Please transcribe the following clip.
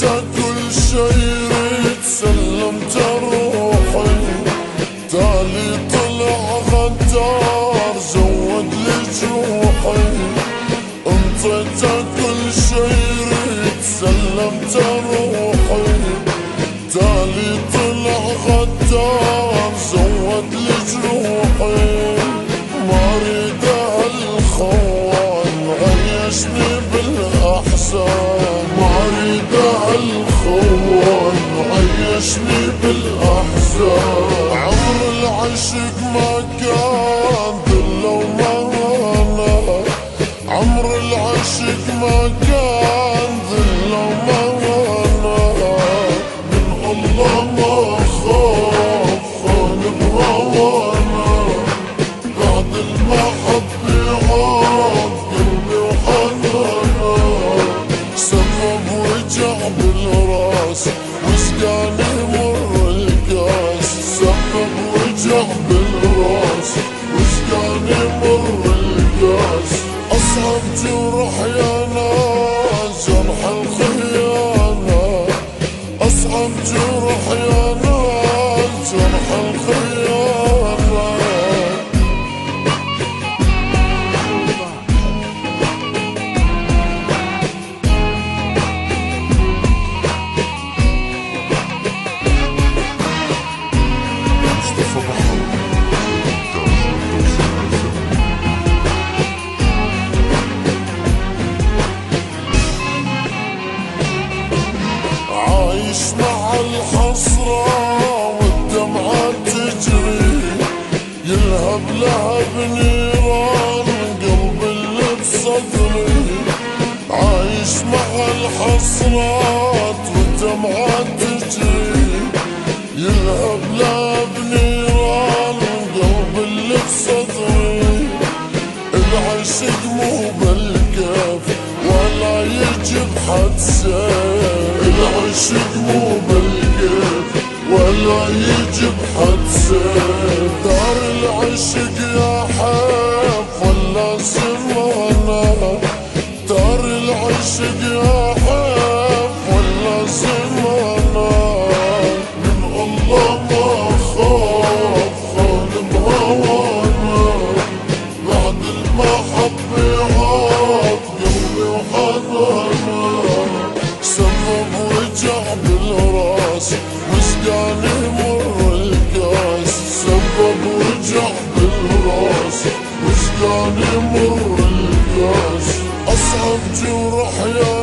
كل شي يريد سلمت روحي، تالي طلع غدار زود لي جروحي. انطيت كل شي يريد سلمت روحي، تالي طلع غدار زود لي جروحي. ما اريد هالخوان عيشني بالاحزان، ما اريد هالخوان عيشني بالاحزان. عمر العشق ما كان ذل ومهانة، عمر العشق ما كان ذل ومهانة. من الله ما خاف خان بهوانا، بعد المحبة عاد قلبي وحنانا. سبب وجع بالراس وسقاني مر الكاس، سبب وجع بالراس وسقاني مر الكاس. أصعب جرح يا ناس جرح الخيانة، أصعب جرح يا ناس جرح الخيانة. مصطفى بحر عايش مع الحسرة والدمعة تجري، يلهب لهب نيران قلب اللي بصدري. عايش مع الحسرات والدمعة تجري، يلهب لهب نيران قلب اللي بصدري. العشق مو بالكيف ولا يجي بحد سيف، العشق مو بالكيف ولا يجي بحد سيف. دار العشق يا حيف ولا زمانة، دار العشق يا حيف ولا زمانة. من الله ما خاف خان بهوانا، بعد المحبة عاد قلبي وحنانا. سبب وجع بالراس وسقاني مر الكاس، سبب وجع بالراس وسقاني مر الكاس. أصعب جرح يا